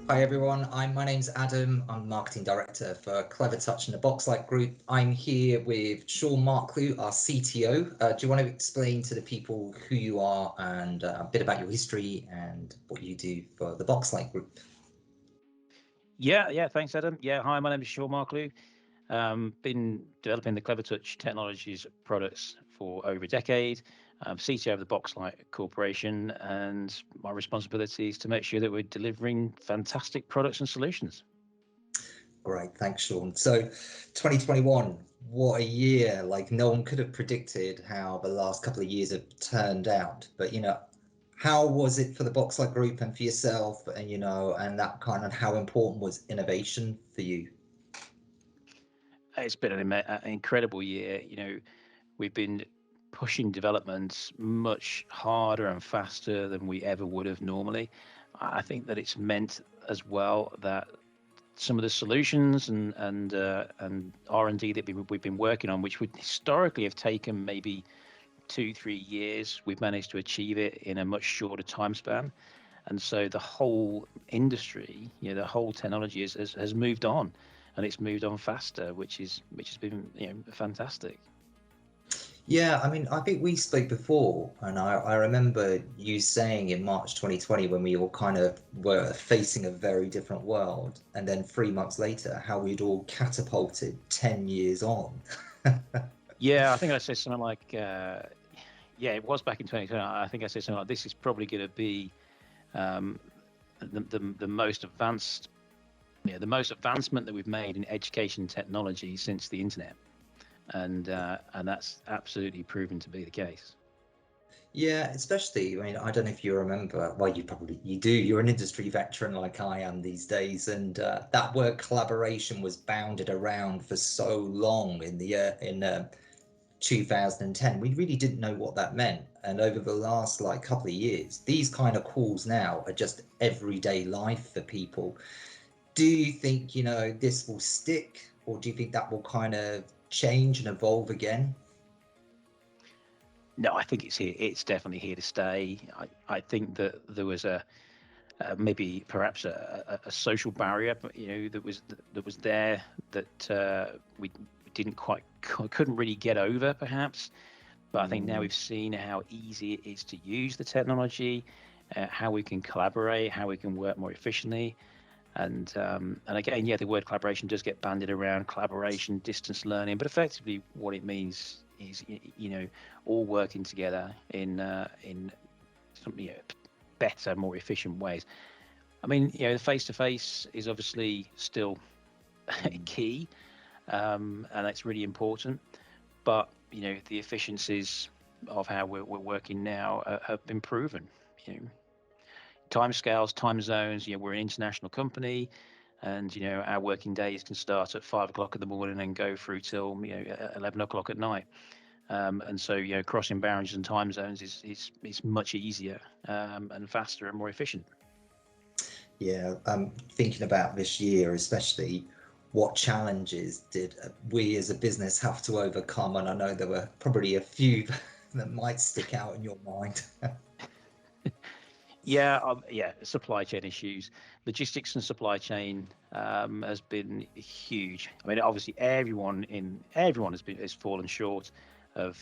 Hi everyone, my name's Adam. I'm marketing director for Clevertouch and the Boxlight Group. I'm here with Shaun Marklew, our CTO. Do you want to explain to the people who you are and a bit about your history and what you do for the Boxlight Group? Yeah, thanks, Adam. Yeah, hi, my name is Shaun Marklew. Been developing the Clevertouch technologies products for over a decade. I'm CTO of the Boxlight Corporation, and my responsibility is to make sure that we're delivering fantastic products and solutions. Great, thanks, Shaun. So 2021, what a year. Like no one could have predicted how the last couple of years have turned out. But how was it for the Boxlight Group and for yourself? And and that kind of how important was innovation for you? It's been an incredible year. We've been pushing development much harder and faster than we ever would have normally. I think that it's meant as well that some of the solutions and R&D that we've been working on, which would historically have taken maybe 2-3 years, we've managed to achieve it in a much shorter time span. And so the whole industry, the whole technology has moved on, and it's moved on faster, which has been fantastic. Yeah, I mean, I think we spoke before, and I remember you saying in March 2020 when we all kind of were facing a very different world, and then 3 months later, how we'd all catapulted 10 years on. Yeah, I think I said something like, it was back in 2020. I think I said something like, this is probably going to be the most advanced, the most advancement that we've made in education technology since the internet. And that's absolutely proven to be the case. Yeah, especially, I mean, I don't know if you remember, well, you do, you're an industry veteran like I am these days, and that word collaboration was bounded around for so long in 2010. We really didn't know what that meant. And over the last couple of years, these kind of calls now are just everyday life for people. Do you think, this will stick, or do you think that will kind of change and evolve again? No, I think it's here. It's definitely here to stay. I think that there was maybe perhaps a social barrier, but that was there that we couldn't really get over, perhaps. But I think now we've seen how easy it is to use the technology, how we can collaborate, how we can work more efficiently. And again, the word collaboration does get bandied around, collaboration, distance learning, but effectively what it means is, all working together in some, better, more efficient ways. I mean, the face-to-face is obviously still key, and that's really important. But, the efficiencies of how we're working now have been proven. Timescales, time zones, we're an international company, and our working days can start at 5 o'clock in the morning and go through till 11 o'clock at night. And so crossing boundaries and time zones is much easier and faster and more efficient. Yeah, thinking about this year, especially, what challenges did we as a business have to overcome? And I know there were probably a few that might stick out in your mind. Supply chain issues, logistics and supply chain has been huge. I mean, obviously, everyone has fallen short of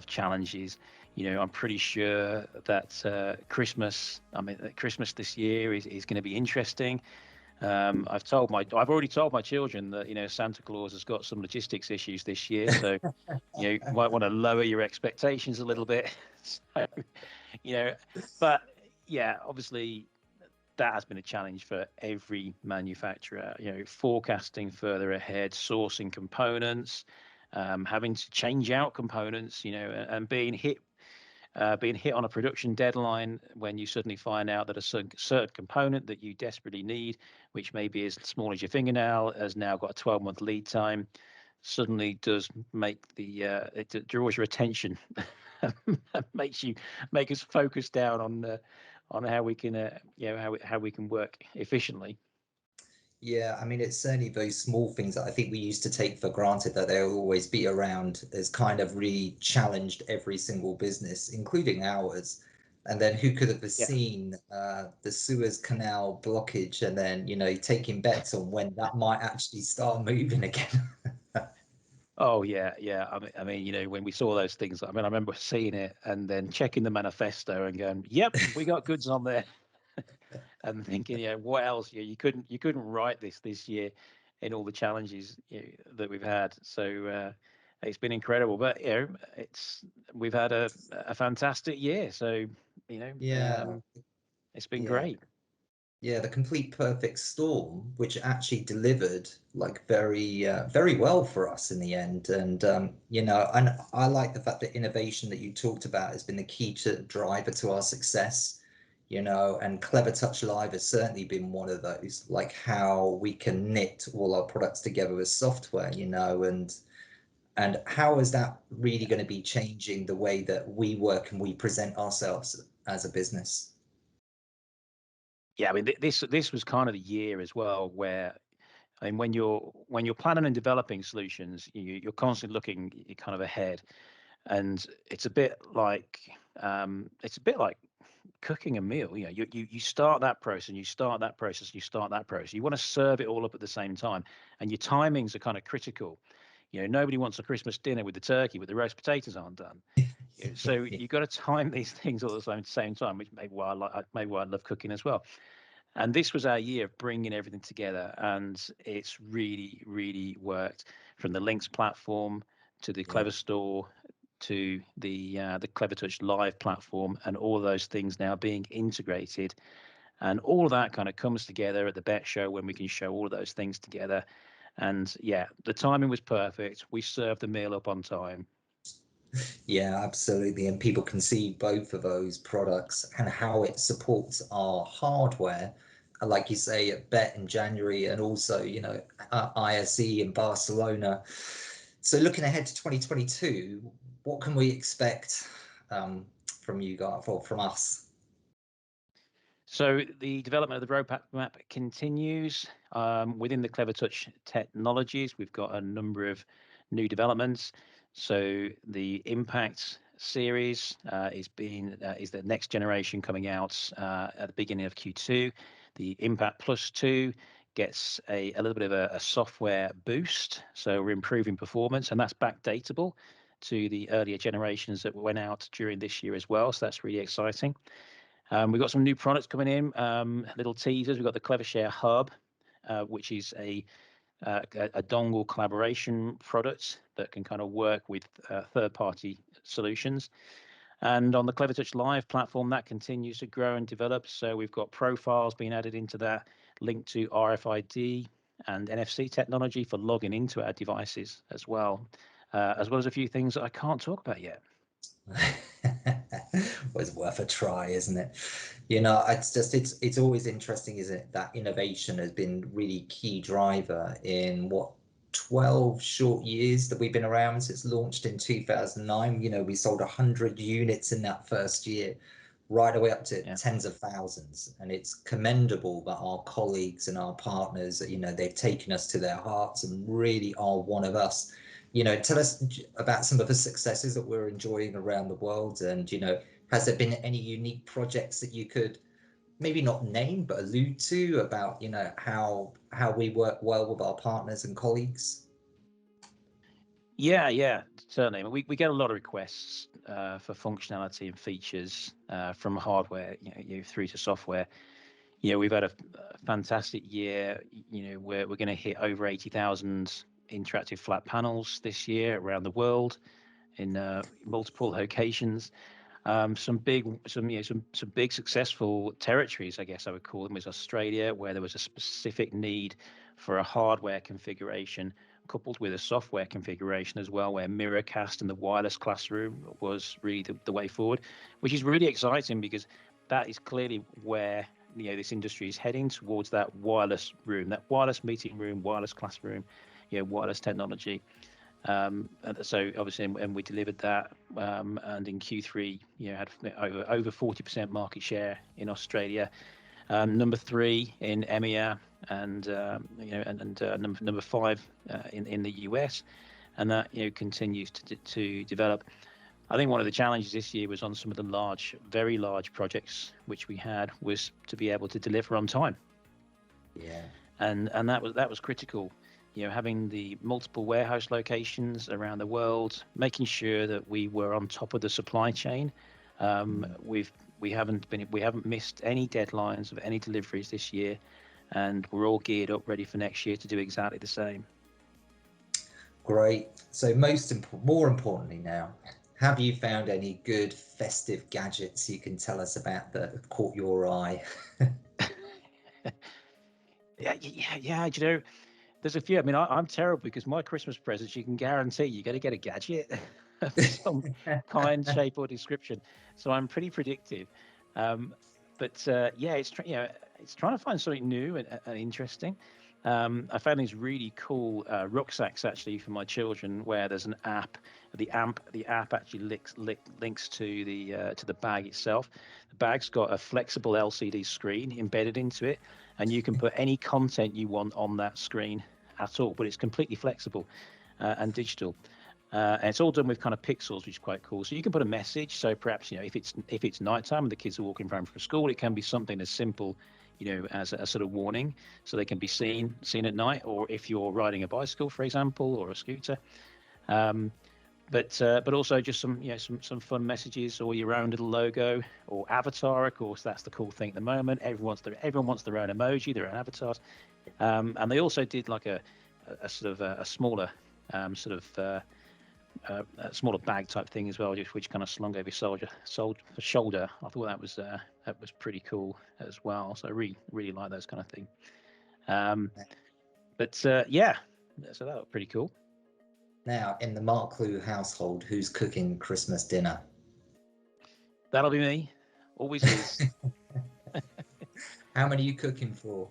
challenges. I'm pretty sure that Christmas this year is going to be interesting. I've already told my children that Santa Claus has got some logistics issues this year, so you might want to lower your expectations a little bit. So, but obviously that has been a challenge for every manufacturer. Forecasting further ahead, sourcing components, having to change out components, and being hit on a production deadline when you suddenly find out that a certain component that you desperately need, which may be as small as your fingernail, has now got a 12-month lead time, suddenly does make it draws your attention, make us focus down on how we can how we can work efficiently. Yeah, I mean, it's certainly those small things that I think we used to take for granted that they'll always be around has kind of really challenged every single business, including ours. And then who could have Yeah. seen the Suez Canal blockage, and then taking bets on when that might actually start moving again. Oh yeah, yeah. I mean, when we saw those things, I mean, I remember seeing it and then checking the manifesto and going, "Yep, we got goods on there," and thinking, yeah, what else? Yeah, you couldn't write this year in all the challenges that we've had. So it's been incredible. But we've had a fantastic year. So Yeah, it's been yeah. great. Yeah, the complete perfect storm, which actually delivered like very well for us in the end. And I like the fact that innovation that you talked about has been the key to driver to our success. And Clevertouch Live has certainly been one of those, like how we can knit all our products together with software, and how is that really going to be changing the way that we work and we present ourselves as a business? Yeah, I mean, this was kind of the year as well where, I mean, when you're planning and developing solutions, you're constantly looking kind of ahead, and it's a bit like cooking a meal. You start that process, and you start that process, and you start that process. You want to serve it all up at the same time, and your timings are kind of critical. Nobody wants a Christmas dinner with the turkey, but the roast potatoes aren't done. So you've got to time these things all at the same time, which maybe why I love cooking as well. And this was our year of bringing everything together, and it's really, really worked. From the Links platform to the Yeah. Clever Store to the Clevertouch Live platform, and all of those things now being integrated, and all of that kind of comes together at the BETT show when we can show all of those things together. And yeah, the timing was perfect. We served the meal up on time. Yeah, absolutely. And people can see both of those products and how it supports our hardware, like you say, at BETT in January, and also, ISE in Barcelona. So looking ahead to 2022, what can we expect from you guys, or from us? So the development of the roadmap continues within the Clevertouch technologies. We've got a number of new developments. So the Impact series is the next generation coming out at the beginning of Q2. The Impact Plus 2 gets a little bit of a software boost. So we're improving performance, and that's backdatable to the earlier generations that went out during this year as well. So that's really exciting. We've got some new products coming in, little teasers. We've got the CleverShare Hub, which is a dongle collaboration product that can kind of work with third-party solutions. And on the Clevertouch Live platform, that continues to grow and develop. So we've got profiles being added into that, linked to RFID and NFC technology for logging into our devices as well as a few things that I can't talk about yet. Was worth a try, isn't it? It's always interesting, isn't it, that innovation has been really key driver in what 12 short years that we've been around since launched in 2009. We sold 100 units in that first year, right away up to Yeah. tens of thousands. And it's commendable that our colleagues and our partners, they've taken us to their hearts and really are one of us. Tell us about some of the successes that we're enjoying around the world. And, has there been any unique projects that you could maybe not name, but allude to about, how we work well with our partners and colleagues? Yeah, certainly. I mean, we get a lot of requests for functionality and features from hardware, through to software. We've had a fantastic year. We're going to hit over 80,000 interactive flat panels this year around the world in multiple locations. Some big successful territories, I guess I would call them, was Australia, where there was a specific need for a hardware configuration coupled with a software configuration as well, where Miracast and the wireless classroom was really the way forward, which is really exciting because that is clearly where this industry is heading towards, that wireless room, that wireless meeting room, wireless classroom, wireless technology. So obviously, and we delivered that, and in Q3, had over 40% market share in Australia, number 3 in EMEA, and number 5 in the US, and that continues to develop. I think one of the challenges this year was on some of the very large projects which we had, was to be able to deliver on time. Yeah. And that was critical. Having the multiple warehouse locations around the world, making sure that we were on top of the supply chain. We haven't missed any deadlines of any deliveries this year, and we're all geared up, ready for next year to do exactly the same. Great. So more importantly now, have you found any good festive gadgets you can tell us about that have caught your eye? Yeah. There's a few. I mean, I'm terrible because my Christmas presents, you can guarantee you're going to get a gadget of some kind, shape, or description. So I'm pretty predictive. But it's trying to find something new and interesting. I found these really cool rucksacks actually for my children, where there's an app. The app actually links to the bag itself. The bag's got a flexible LCD screen embedded into it, and you can put any content you want on that screen at all, but it's completely flexible and digital. And it's all done with kind of pixels, which is quite cool. So you can put a message. So perhaps, if it's nighttime and the kids are walking home from school, it can be something as simple, as a sort of warning, so they can be seen at night, or if you're riding a bicycle, for example, or a scooter. But also just some fun messages, or your own little logo or avatar. Of course, that's the cool thing at the moment. Everyone wants their own emoji, their own avatars. And they also did like a sort of a smaller a smaller bag type thing as well, which kind of slung over your shoulder. I thought that was pretty cool as well. So I really like those kind of thing. So that was pretty cool. Now, in the Marklew household, who's cooking Christmas dinner? That'll be me. Always is. How many are you cooking for?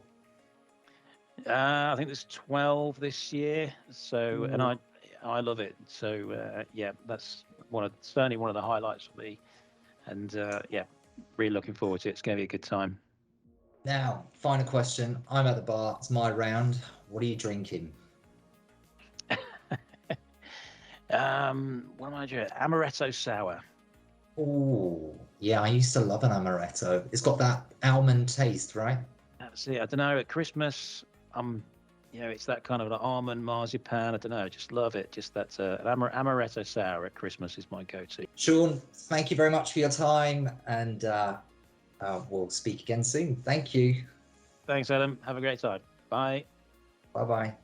I think there's 12 this year. So, and I love it. So that's certainly one of the highlights for me. And really looking forward to it. It's going to be a good time. Now, final question. I'm at the bar. It's my round. What are you drinking? What am I drinking? Amaretto sour. Oh, yeah. I used to love an amaretto. It's got that almond taste, right? That's it. I don't know. At Christmas, it's that kind of an almond marzipan. I don't know. I just love it. Just that an amaretto sour at Christmas is my go-to. Shaun, thank you very much for your time, and we'll speak again soon. Thank you. Thanks, Adam. Have a great time. Bye. Bye-bye.